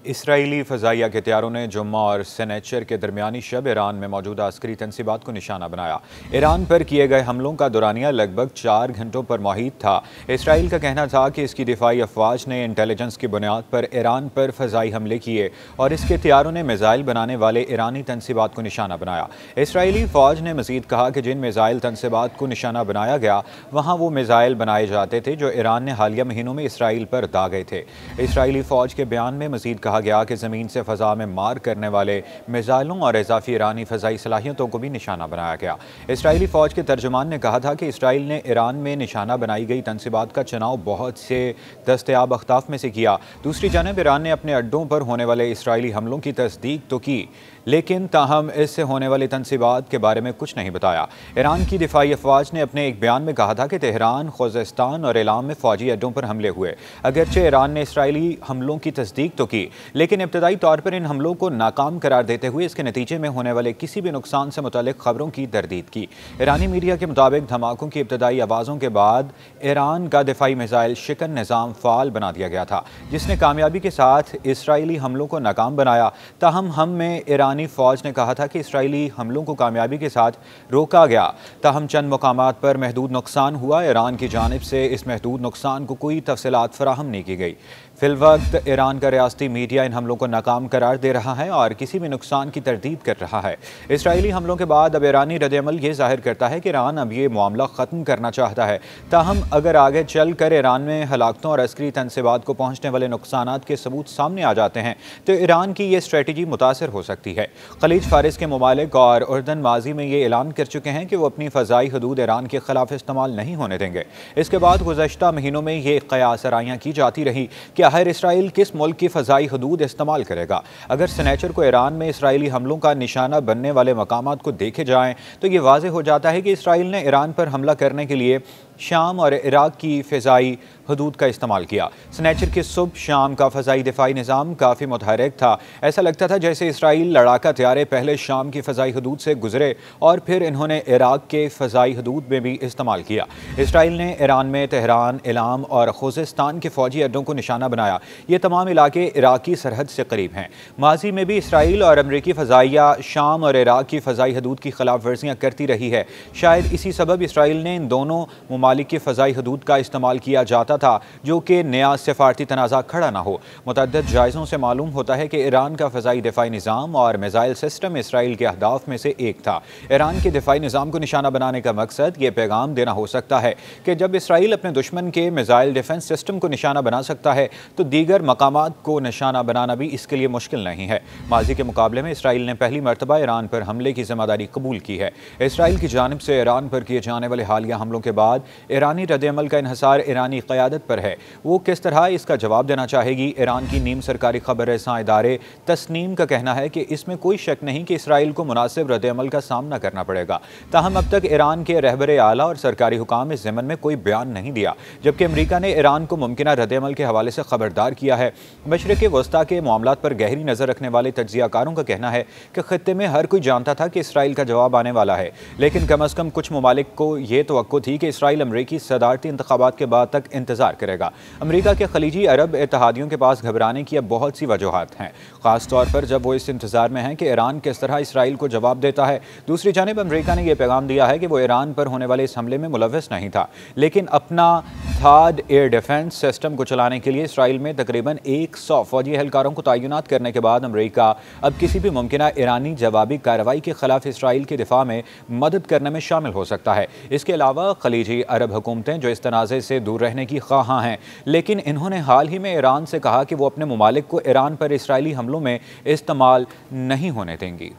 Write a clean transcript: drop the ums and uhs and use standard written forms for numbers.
Israeli फ़ज़ाइया के हथियारों ने जुम्मा और सनेचर के दरमियानी शब ईरान में मौजूदा अस्करी तनसीबात को निशाना बनाया। ईरान पर किए गए हमलों का दौरानिया लगभग 4 घंटों पर मुहित था। इसराइल का कहना था कि इसकी दिफाई अफवाज ने इंटेलिजेंस की बुनियाद पर ईरान पर फ़ज़ाई हमले किए और इसके हथियारों ने मिज़ाइल बनाने वाले ईरानी तनसीबात को निशाना बनाया। इसराइली फ़ौज ने मज़ीद कहा कि जिन मिज़ाइल तनसीबात को निशाना बनाया गया वहाँ वो मिज़ाइल बनाए जाते थे जो ईरान ने हालिया महीनों में इसराइल पर दागे थे। इसराइली फ़ौज के बयान में मज़ीद कहा गया कि ज़मीन से फ़ज़ा में मार करने वाले मिज़ाइलों और इजाफ़ी ईरानी फ़ज़ाई सलाहियतों को भी निशाना बनाया गया। इसराइली फ़ौज के तर्जुमान ने कहा था कि इसराइल ने ईरान में निशाना बनाई गई तनसीबात का चुनाव बहुत से दस्तयाब अख्ताफ में से किया। दूसरी जानब ईरान ने अपने अड्डों पर होने वाले इसराइली हमलों की तस्दीक तो की, लेकिन ताहम इससे होने वाली तनसीबात के बारे में कुछ नहीं बताया। ईरान की दिफाई अफवाज ने अपने एक बयान में कहा था कि तेहरान, खुज़ेस्तान और इलाम में फ़ौजी अड्डों पर हमले हुए। अगरचे ईरान ने इसराइली हमलों की तस्दीक तो की, लेकिन इब्तदाई तौर पर इन हमलों को नाकाम करार देते हुए इसके नतीजे में होने वाले किसी भी नुकसान से मुतालिक खबरों की तरदीद की। ईरानी मीडिया के मुताबिक धमाकों की इब्तदाई आवाज़ों के बाद ईरान का दिफाई मिसाइल शिकन निज़ाम फ़ाल बना दिया गया था, जिसने कामयाबी के साथ इसराइली हमलों को नाकाम बनाया। ताहम हम में ईरानी फ़ौज ने कहा था कि इसराइली हमलों को कामयाबी के साथ रोका गया। ताहम चंद मकामात पर महदूद नुकसान हुआ। ईरान की जानिब से इस महदूद नुकसान को कोई तफसीलात फराहम नहीं की गई। फिलवक्त ईरान का रियासती मीडिया इन हमलों को नाकाम करार दे रहा है और किसी भी नुकसान की तरदीद कर रहा है। इसराइली हमलों के बाद अब ईरानी रद्द-ए-अमल ये जाहिर करता है कि ईरान अब ये मामला ख़त्म करना चाहता है। ताहम अगर आगे चल कर ईरान में हलाकतों और अस्करी तनसीबात को पहुँचने वाले नुकसानात के सबूत सामने आ जाते हैं तो ईरान की ये स्ट्रेटजी मुतासर हो सकती है। खलीज फारिस के ममालिक और उर्दन माजी में ये ऐलान कर चुके हैं कि वो अपनी फ़ज़ाई हदूद ईरान के खिलाफ इस्तेमाल नहीं होने देंगे। इसके बाद गुज़श्ता महीनों में ये क़यास आराइयाँ की जाती रही कि आखिर इसराइल किस मुल्क की फ़ज़ाई हदूद इस्तेमाल करेगा। अगर सनेचर को ईरान में इसराइली हमलों का निशाना बनने वाले मकामात को देखे जाएँ तो ये वाज़ेह हो जाता है कि इसराइल ने ईरान पर हमला करने के लिए शाम और इराक की फ़ज़ाई हदूद का इस्तेमाल किया। सनेचर की सुबह शाम का फ़ज़ाई दिफाई निज़ाम काफ़ी मुतहरक था। ऐसा लगता था जैसे इसराइल लड़ाका तैयारे पहले शाम की फ़ज़ाई हदूद से गुजरे और फिर इन्होंने इराक के फ़ज़ाई हदूद में भी इस्तेमाल किया। इसराइल ने ईरान में तेहरान, इलाम और खुज़ेस्तान के फ़ौजी अड्डों को निशाना बनाया। ये तमाम इलाके इराकी सरहद से करीब हैं। माजी में भी इसराइल और अमरीकी फ़ज़ाइया शाम और इराक की फ़ज़ाई हदूद की खिलाफ वर्जियाँ करती रही है। शायद इसी सबब इसराइल ने इन दोनों ममालिक की फ़ज़ाई हदूद का इस्तेमाल किया जाता था जो कि नया सिफारती तनाज़ा खड़ा ना हो। मुतअद्दिद जायज़ों से मालूम होता है कि ईरान का फ़ज़ाई दिफाई निज़ाम और मिसाइल सिस्टम इसराइल के अहदाफ में से एक था। ईरान के दिफाई निज़ाम को निशाना बनाने का मकसद ये पैगाम देना हो सकता है कि जब इसराइल अपने दुश्मन के मिसाइल डिफेंस सिस्टम को निशाना बना सकता है तो दीगर मकामात को निशाना बनाना भी इसके लिए मुश्किल नहीं है। माजी के मुकाबले में इसराइल ने पहली मरतबा ईरान पर हमले की जिम्मेदारी कबूल की है। इसराइल की जानिब से ईरान पर किए जाने वाले हालिया हमलों के बाद ईरानी रद्द-ए-अमल का इन्हसार ईरानी क़यादत पर है। वो किस तरह इसका जवाब देना चाहेगी। ईरान की नीम सरकारी खबर रसां इदारे तस्नीम का कहना है कि इसमें कोई शक नहीं कि इसराइल को मुनासिब रद्द-ए-अमल का सामना करना पड़ेगा। ताहम अब तक ईरान के रहबरे आला और सरकारी हुकाम इस ज़मन में कोई बयान नहीं दिया, जबकि अमरीका ने ईरान को मुमकिना रद्द-ए-अमल के हवाले से खबरदार किया है। मशरिक़ वस्ता के मामलात पर गहरी नज़र रखने वाले तज्ज़ियाकारों का कहना है कि खित्ते में हर कोई जानता था कि इसराइल का जवाब आने वाला है, लेकिन कम अज़ कम कुछ ममालिक को ये तवक्को थी कि इसराइल अमरीकी सदारती इंतखाबात के बाद तक इंतज़ार करेगा। अमरीका के खलीजी अरब इत्तेहादियों के पास घबराने की अब बहुत सी वजूहात हैं, ख़ास तौर पर जब वो इस इंतज़ार में हैं कि ईरान किस तरह इसराइल को जवाब देता है। दूसरी जानिब अमरीका ने यह पैगाम दिया है कि वो ईरान पर होने वाले इस हमले में मुलव्वस नहीं था, लेकिन अपना थाद एयर डिफेंस सिस्टम को चलाने के लिए इसराइल में तकरीबन 100 फ़ौजी एहलकारों को तैनात करने के बाद अमरीका अब किसी भी मुमकिना ईरानी जवाबी कार्रवाई के खिलाफ इसराइल के दिफा में मदद करने में शामिल हो सकता है। इसके अलावा खलीजी अरब हुकूमतें जो इस तनाज़े से दूर रहने की ख्वाहां हैं, लेकिन इन्होंने हाल ही में ईरान से कहा कि वो अपने ममालिक को ईरान पर इसराइली हमलों में इस्तेमाल नहीं होने देंगी।